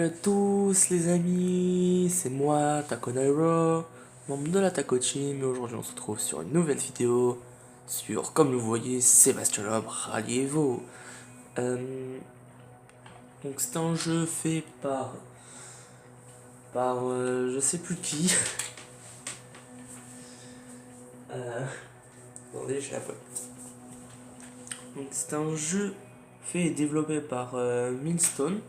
Salut à tous les amis, c'est moi, Takonairo, membre de la Taco Team, et aujourd'hui on se retrouve sur une nouvelle vidéo sur, comme vous voyez, Sébastien Loeb, ralliez-vous. Donc c'est un jeu fait par je sais plus qui. Attendez, j'ai la voix. Donc c'est un jeu fait et développé par Milestone.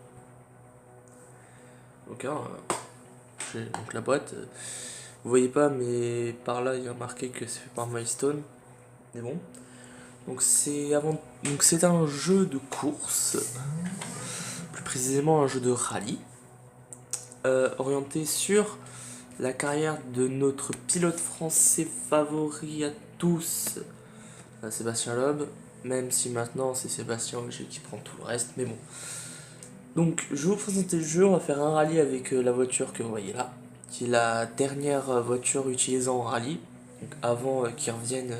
Donc, donc la boîte, vous voyez pas, mais par là il y a marqué que c'est fait par Milestone. Mais bon. Donc c'est un jeu de course, plus précisément un jeu de rallye, orienté sur la carrière de notre pilote français favori à tous, Sébastien Loeb, même si maintenant c'est Sébastien Ogier qui prend tout le reste, mais bon. Donc je vais vous présenter le jeu, on va faire un rallye avec la voiture que vous voyez là, qui est la dernière voiture utilisée en rallye, donc avant qu'ils reviennent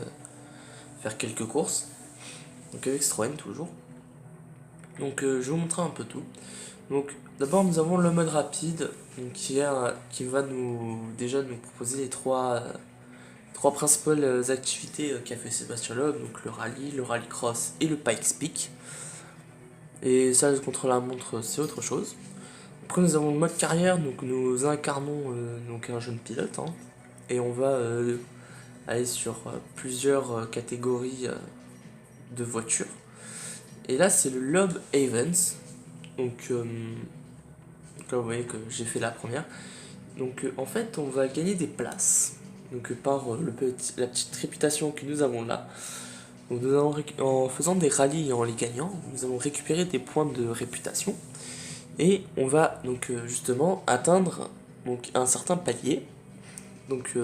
faire quelques courses. Donc avec Citroën toujours. Donc je vais vous montrer un peu tout. Donc d'abord nous avons le mode rapide donc, qui va déjà nous proposer les trois principales activités qu'a fait Sébastien Loeb, donc le rallycross et le Pikes Peak. Et ça, contre la montre, c'est autre chose. Après nous avons le mode carrière, donc nous incarnons donc un jeune pilote, hein, et on va aller sur plusieurs catégories de voitures. Et là c'est le Loeb Events. Donc là vous voyez que j'ai fait la première. Donc en fait on va gagner des places. Donc par la petite réputation que nous avons là. Donc, en faisant des rallyes et en les gagnant, nous allons récupérer des points de réputation. Et on va donc justement atteindre donc, un certain palier. Donc,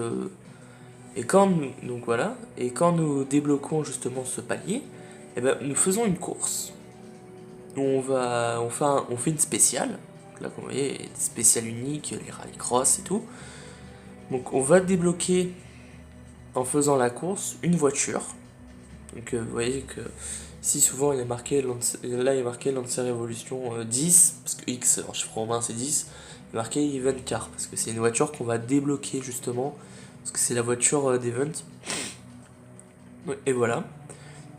donc voilà, et quand nous débloquons justement ce palier, eh ben, nous faisons une course. On fait une spéciale. Donc là, comme vous voyez, des spéciales uniques, les rallycross et tout. Donc on va débloquer en faisant la course une voiture. Donc vous voyez que ici souvent il y a marqué là il y a marqué Lancer Evolution 10 parce que X en chiffre romain c'est 10. Il y a marqué Event Car parce que c'est une voiture qu'on va débloquer justement parce que c'est la voiture d'Event. Et voilà.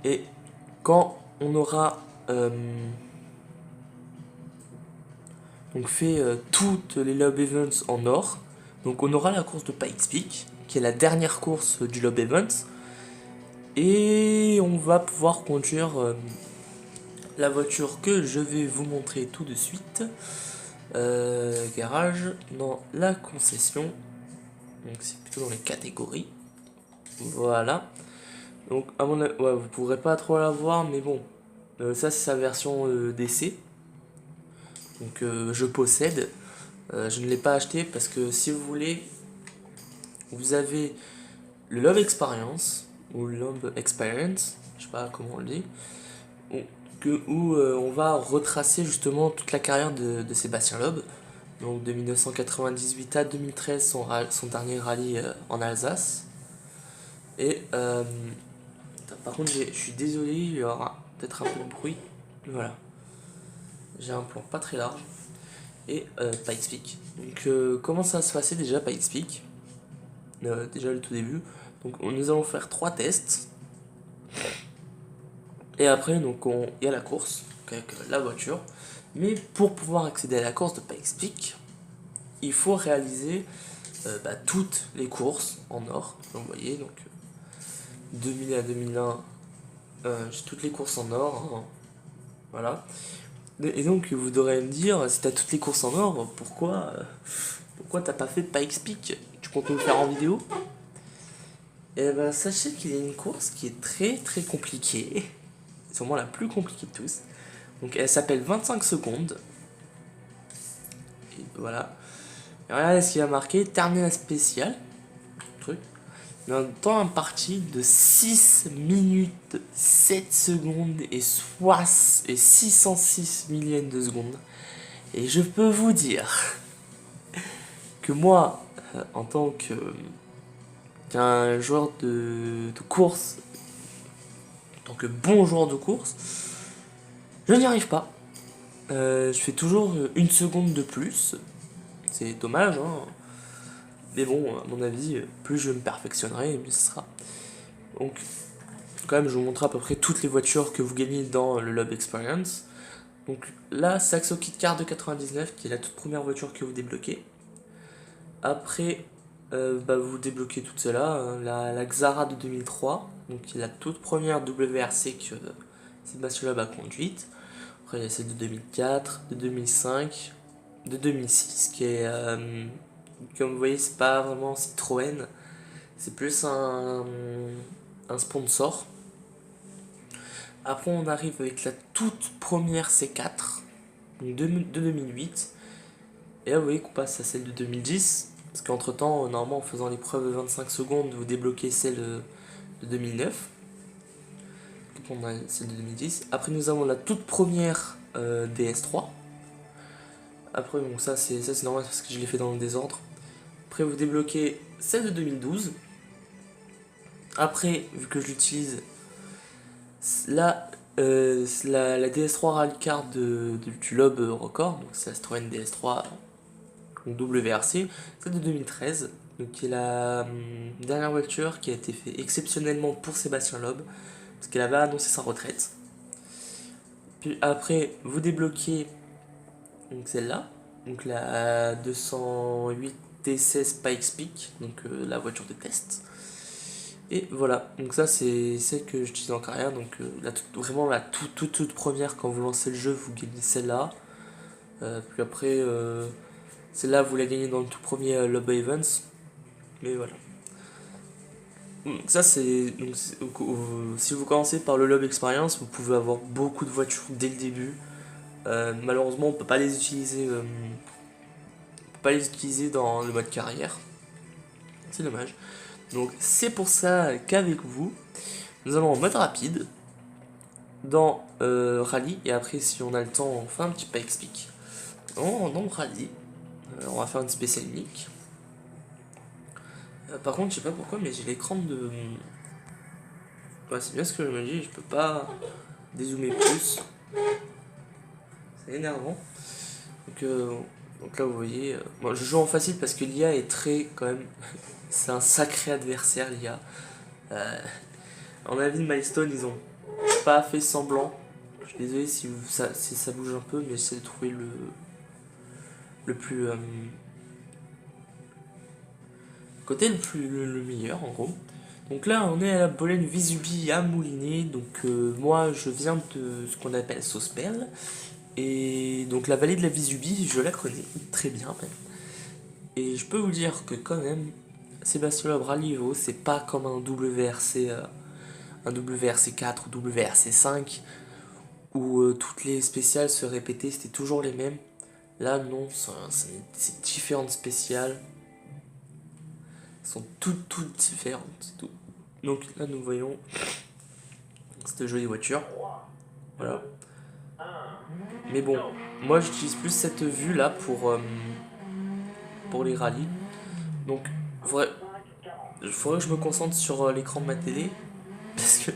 Et quand on aura donc fait toutes les Loeb Events en or. Donc on aura la course de Pikes Peak, qui est la dernière course du Loeb Events. Et on va pouvoir conduire la voiture que je vais vous montrer tout de suite. Garage, dans la concession. Donc c'est plutôt dans les catégories. Voilà. Donc à mon avis, ouais, vous pourrez pas trop la voir, mais bon. Ça c'est sa version d'essai. Donc je possède. Je ne l'ai pas acheté parce que si vous voulez, vous avez le Love Experience ou Love Experience, je sais pas comment on le dit, où on va retracer justement toute la carrière de Sébastien Loeb, donc de 1998 à 2013, son dernier rallye en Alsace. Et par contre, je suis désolé, il y aura peut-être un peu de bruit. Voilà, j'ai un plan pas très large. Et Pikes Peak. Donc comment ça va se passer déjà Pikes Peak, déjà le tout début. Donc nous allons faire 3 tests. Et après donc il y a la course avec la voiture. Mais pour pouvoir accéder à la course de Pikes Peak, il faut réaliser toutes les courses en or. Donc vous voyez, donc 2000 à 2001, j'ai toutes les courses en or. Hein. Voilà. Et donc vous devrez me dire, si t'as toutes les courses en or, pourquoi t'as pas fait Pikes Peak? Tu comptes nous le faire en vidéo? Et ben sachez qu'il y a une course qui est très très compliquée. C'est sûrement la plus compliquée de tous. Donc elle s'appelle 25 secondes. Et voilà. Et regardez ce qu'il a marqué, terminal spécial. Truc. Dans un temps imparti de 6 minutes 7 secondes et 606 millièmes de seconde. Et je peux vous dire que moi, en tant qu'un joueur de course, en tant que bon joueur de course, je n'y arrive pas. Je fais toujours une seconde de plus. C'est dommage, hein. Mais bon, à mon avis, plus je me perfectionnerai, mieux ce sera. Donc, quand même, je vous montre à peu près toutes les voitures que vous gagnez dans le Lob Experience. Donc là, Saxo Kit Car de 99, qui est la toute première voiture que vous débloquez. Après, vous débloquez toute celle-là, hein, la Xara de 2003, donc qui est la toute première WRC que Sébastien Loeb a conduite. Après, il y a celle de 2004, de 2005, de 2006, qui est, comme vous voyez, c'est pas vraiment Citroën, c'est plus un sponsor. Après, on arrive avec la toute première C4 de 2008. Et là, vous voyez qu'on passe à celle de 2010. Parce qu'entre temps, normalement, en faisant l'épreuve de 25 secondes, vous débloquez celle de 2009. Donc, on a celle de 2010. Après, nous avons la toute première DS3. Après, bon, ça c'est normal parce que je l'ai fait dans le désordre. Après, vous débloquez celle de 2012. Après, vu que je l'utilise, là, la DS3 Rally Car du Lob Record, donc c'est la Citroën DS3 WRC, c'est de 2013, donc qui est la dernière voiture qui a été faite exceptionnellement pour Sébastien Loeb, parce qu'il avait annoncé sa retraite. Puis après, vous débloquez donc celle-là, donc la 208 T16 Pikes Peak, donc la voiture de test. Et voilà, donc ça c'est celle que j'utilise en carrière, donc vraiment la toute première quand vous lancez le jeu, vous gagnez celle-là. Puis après, celle-là vous la gagnez dans le tout premier Lob Events. Mais voilà. Donc ça c'est. Si vous commencez par le Lob Experience, vous pouvez avoir beaucoup de voitures dès le début. Malheureusement, on peut pas les utiliser. On peut pas les utiliser dans le mode carrière. C'est dommage. Donc c'est pour ça qu'avec vous, nous allons en mode rapide dans rallye, et après si on a le temps on fait un petit pas explique. Dans rallye, on va faire une spéciale unique. Par contre, je sais pas pourquoi, mais j'ai l'écran de. Ouais, c'est bien ce que je me dis, je peux pas dézoomer plus. C'est énervant. Donc là, vous voyez, bon, je joue en facile parce que l'IA est très quand même. C'est un sacré adversaire, l'IA. En avis de Milestone, ils ont pas fait semblant. Je suis désolé si ça bouge un peu, mais j'essaie de trouver le plus. Côté le meilleur, en gros. Donc là, on est à la Bolène Visubi à Moulinet. Donc moi, je viens de ce qu'on appelle Sauce-Perle. Et donc la vallée de la Visubi, je la connais très bien même. Et je peux vous dire que quand même, Sébastien Loeb Rally Evo, c'est pas comme un WRC 4 ou WRC 5 où toutes les spéciales se répétaient, c'était toujours les mêmes. Là non, c'est différentes spéciales. Elles sont toutes différentes, c'est tout. Donc là nous voyons cette jolie voiture. Voilà. Mais bon, moi j'utilise plus cette vue là pour les rallyes. Donc il faudrait que je me concentre sur l'écran de ma télé. Parce que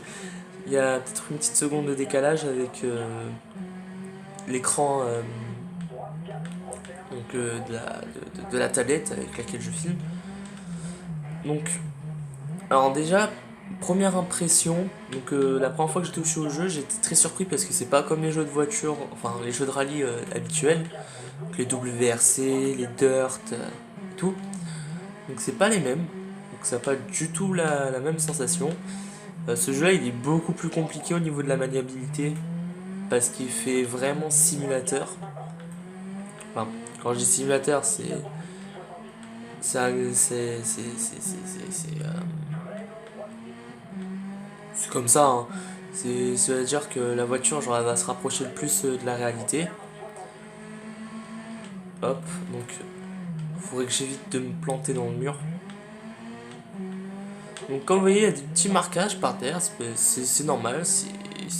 il y a peut-être une petite seconde de décalage avec l'écran de la tablette avec laquelle je filme. Donc, alors déjà, première impression, donc la première fois que j'ai touché au jeu, j'étais très surpris parce que c'est pas comme les jeux de voiture, enfin les jeux de rallye habituels, donc les WRC, les Dirt, tout. Donc c'est pas les mêmes, donc ça n'a pas du tout la même sensation. Ce jeu-là, il est beaucoup plus compliqué au niveau de la maniabilité parce qu'il fait vraiment simulateur. Enfin, quand je dis simulateur, c'est comme ça, hein. Ça veut dire que la voiture genre, elle va se rapprocher le plus de la réalité. Hop, donc il faudrait que j'évite de me planter dans le mur. Donc comme vous voyez, il y a des petits marquages par terre, c'est normal.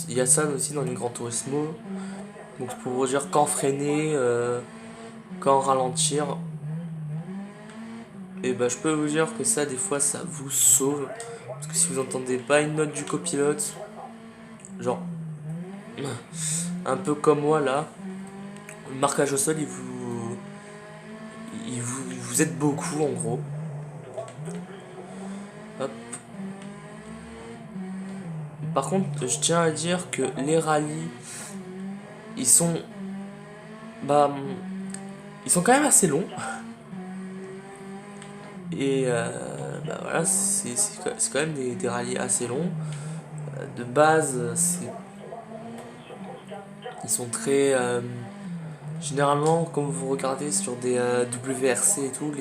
Il y a ça aussi dans les Gran Turismo. Donc pour vous dire quand freiner, quand ralentir. Et bah je peux vous dire que ça des fois ça vous sauve. Parce que si vous entendez pas une note du copilote, genre un peu comme moi là, le marquage au sol, il vous aide beaucoup en gros. Hop. Par contre, je tiens à dire que les rallyes, ils sont, bah, ils sont quand même assez longs. Et bah voilà, c'est quand même des rallyes assez longs. De base, ils sont très, généralement, comme vous regardez sur des WRC et tout,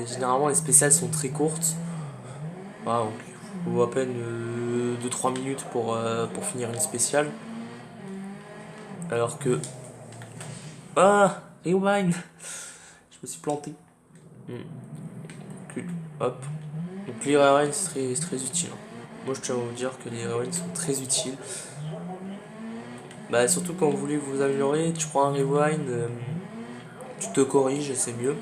généralement les spéciales sont très courtes. Voilà, donc il faut à peine 2-3 minutes pour finir une spéciale. Alors que... Ah, rewind. Je me suis planté. Hop. Donc les rewinds c'est très utile. Moi je tiens à vous dire que les rewinds sont très utiles. Bah surtout quand vous voulez vous améliorer, tu prends un rewind, tu te corriges et c'est mieux.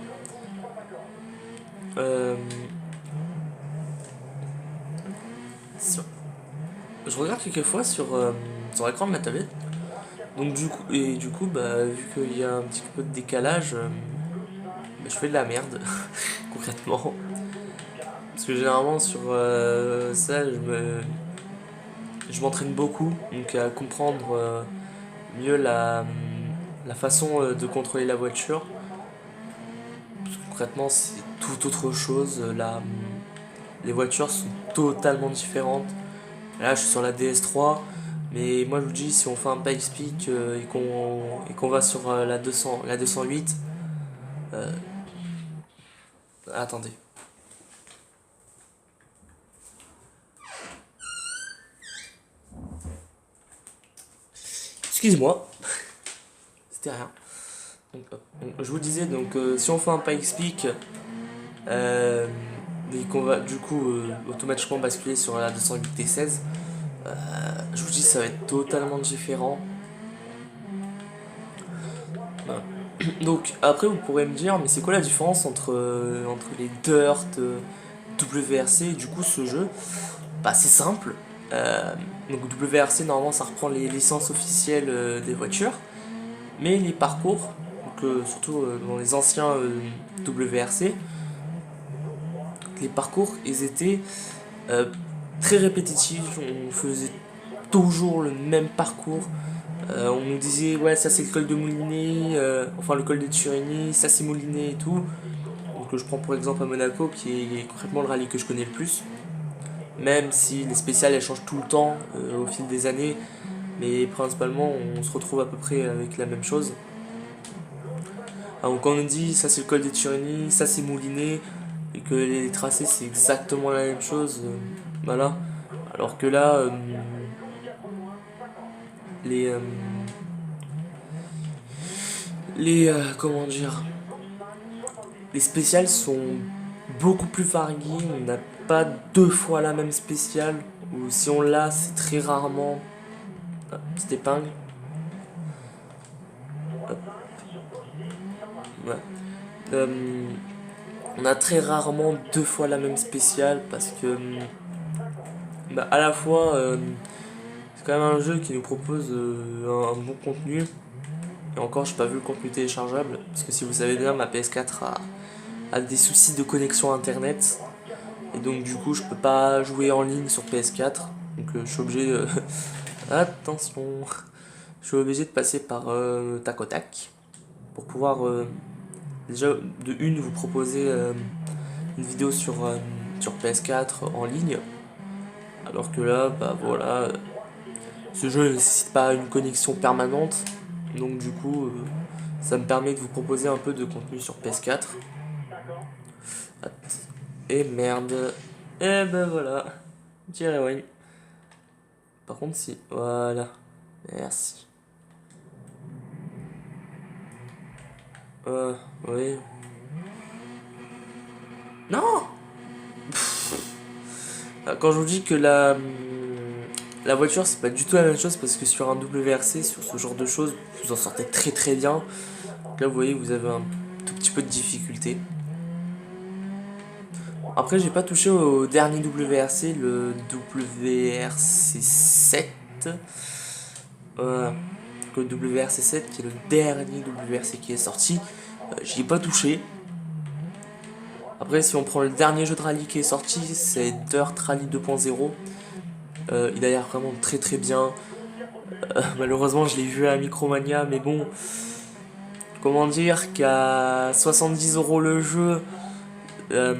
Je regarde quelquefois sur l'écran de ma tablette. Donc du coup bah, vu qu'il y a un petit peu de décalage, bah, je fais de la merde, concrètement. Parce que généralement sur ça, je m'entraîne beaucoup, donc à comprendre mieux la façon de contrôler la voiture. Parce que concrètement, c'est tout autre chose. Les voitures sont totalement différentes. Là, je suis sur la DS3, mais moi je vous dis, si on fait un Pikes Peak et qu'on va sur la 208, attendez. Excuse-moi, c'était rien. Donc, je vous disais, donc si on fait un Pikes Peak et qu'on va du coup automatiquement basculer sur la 208 T16, je vous dis ça va être totalement différent. Voilà. Donc après vous pourrez me dire, mais c'est quoi la différence entre les Dirt, WRC et du coup ce jeu? Bah c'est simple. Donc WRC normalement ça reprend les licences officielles des voitures, mais les parcours, donc, surtout dans les anciens WRC, les parcours ils étaient très répétitifs, on faisait toujours le même parcours. On nous disait ouais ça c'est le col de Moulinet, enfin le col de Turini, ça c'est Moulinet et tout. Donc je prends pour exemple à Monaco qui est concrètement le rallye que je connais le plus. Même si les spéciales elles changent tout le temps au fil des années, mais principalement on se retrouve à peu près avec la même chose. Alors quand on nous dit ça c'est le col de Turini, ça c'est Moulinet, et que les tracés c'est exactement la même chose, voilà. Alors que là, les, euh, comment dire, les spéciales sont beaucoup plus variées. On n'a pas deux fois la même spéciale, ou si on l'a, c'est très rarement. Ah, petite épingle. Hop. Ouais. On a très rarement deux fois la même spéciale parce que bah, à la fois c'est quand même un jeu qui nous propose un bon contenu. Et encore, j'ai pas vu le contenu téléchargeable parce que si vous savez bien, ma PS4 a des soucis de connexion internet et donc du coup, je peux pas jouer en ligne sur PS4. Donc je suis obligé attention, je suis obligé de passer par tac au tac pour pouvoir déjà de une vous proposer une vidéo sur PS4 en ligne. Alors que là, bah voilà, ce jeu ne nécessite pas une connexion permanente. Donc du coup, ça me permet de vous proposer un peu de contenu sur PS4. Et merde. Et ben voilà. Tiens, ouais. Par contre, si. Voilà. Merci. Oui. Non. Quand je vous dis que la voiture c'est pas du tout la même chose parce que sur un WRC, sur ce genre de choses, vous en sortez très très bien. Là vous voyez vous avez un tout petit peu de difficulté. Après j'ai pas touché au dernier WRC, le WRC 7. Que le WRC7 qui est le dernier WRC qui est sorti. J'y ai pas touché. Après, si on prend le dernier jeu de rallye qui est sorti, c'est Dirt Rally 2.0. Il a l'air vraiment très très bien. Malheureusement, je l'ai vu à Micromania, mais bon, comment dire qu'à 70 € le jeu, je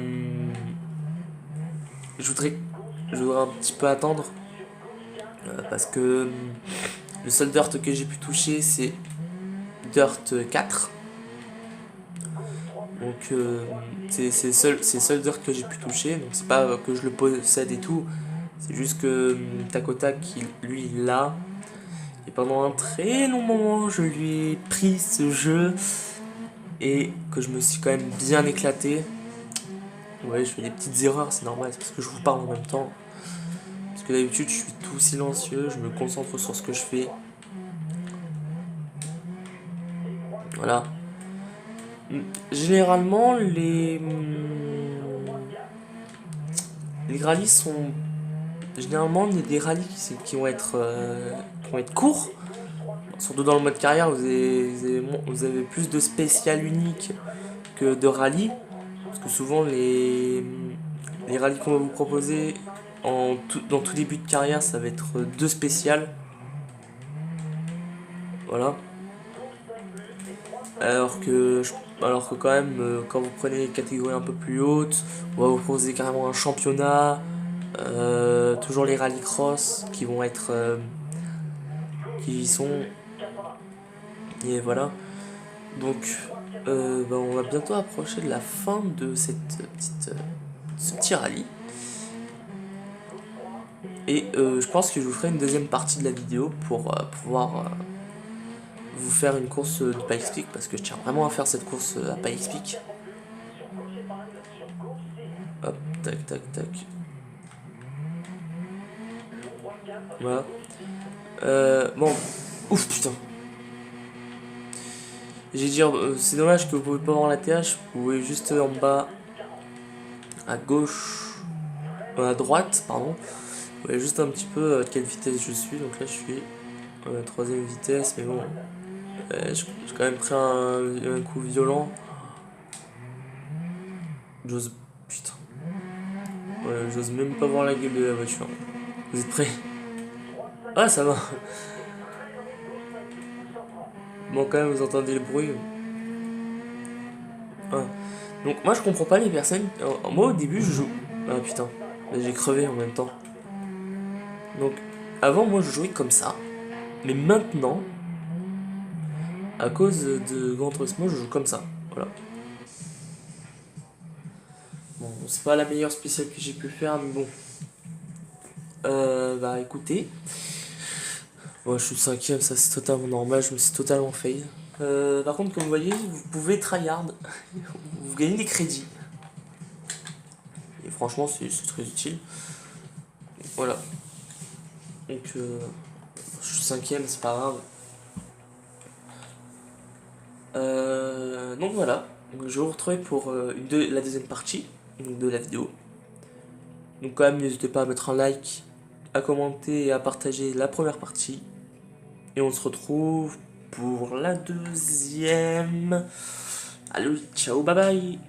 voudrais un petit peu attendre parce que le seul Dirt que j'ai pu toucher, c'est Dirt 4. Donc c'est le seul Dirt que j'ai pu toucher. Donc c'est pas que je le possède et tout. C'est juste que Tac au Tac, lui, il l'a. Et pendant un très long moment, je lui ai pris ce jeu. Et que je me suis quand même bien éclaté. Ouais, je fais des petites erreurs, c'est normal, c'est parce que je vous parle en même temps. Parce que d'habitude, je suis tout silencieux, je me concentre sur ce que je fais. Voilà. Généralement, les rallyes sont... Généralement, il y a des rallyes qui vont être courts. Surtout dans le mode carrière, vous avez plus de spécial unique que de rallye. Parce que souvent, les rallyes qu'on va vous proposer dans tout début de carrière, ça va être 2 spéciales. Voilà. Alors que quand même, quand vous prenez les catégories un peu plus hautes, on va vous proposer carrément un championnat. Toujours les rallycross qui vont être... qui y sont. Et voilà. Donc, on va bientôt approcher de la fin de ce petit rallye. Et je pense que je vous ferai une deuxième partie de la vidéo pour pouvoir vous faire une course de Pikes Peak parce que je tiens vraiment à faire cette course à Pikes Peak. Hop, tac, tac, tac. Voilà. Bon, ouf, putain. J'ai dit, c'est dommage que vous pouvez pas voir la TH, vous pouvez juste en bas, à gauche, à droite, pardon. Vous voyez juste un petit peu à quelle vitesse je suis, donc là je suis 3ème vitesse, mais bon, j'ai quand même pris un coup violent. J'ose, putain, ouais, j'ose même pas voir la gueule de la voiture. Vous êtes prêts? Ah, ça va. Bon, quand même, vous entendez le bruit. Ah. Donc, moi, je comprends pas les personnes. Moi, au début, je joue. Ah putain, j'ai crevé en même temps. Donc, avant, moi, je jouais comme ça. Mais maintenant, à cause de Gran Turismo, je joue comme ça. Voilà. Bon, c'est pas la meilleure spéciale que j'ai pu faire, mais bon. Bah, écoutez. Moi, je suis 5ème, ça c'est totalement normal, je me suis totalement fail. Par contre, comme vous voyez, vous pouvez tryhard, vous gagnez des crédits. Et franchement, c'est très utile. Voilà. Donc, je suis 5ème, c'est pas grave. Donc voilà. Donc, je vais vous retrouver pour la deuxième partie de la vidéo. Donc, quand même, n'hésitez pas à mettre un like, à commenter et à partager la première partie. Et on se retrouve pour la deuxième. Allez, ciao, bye bye.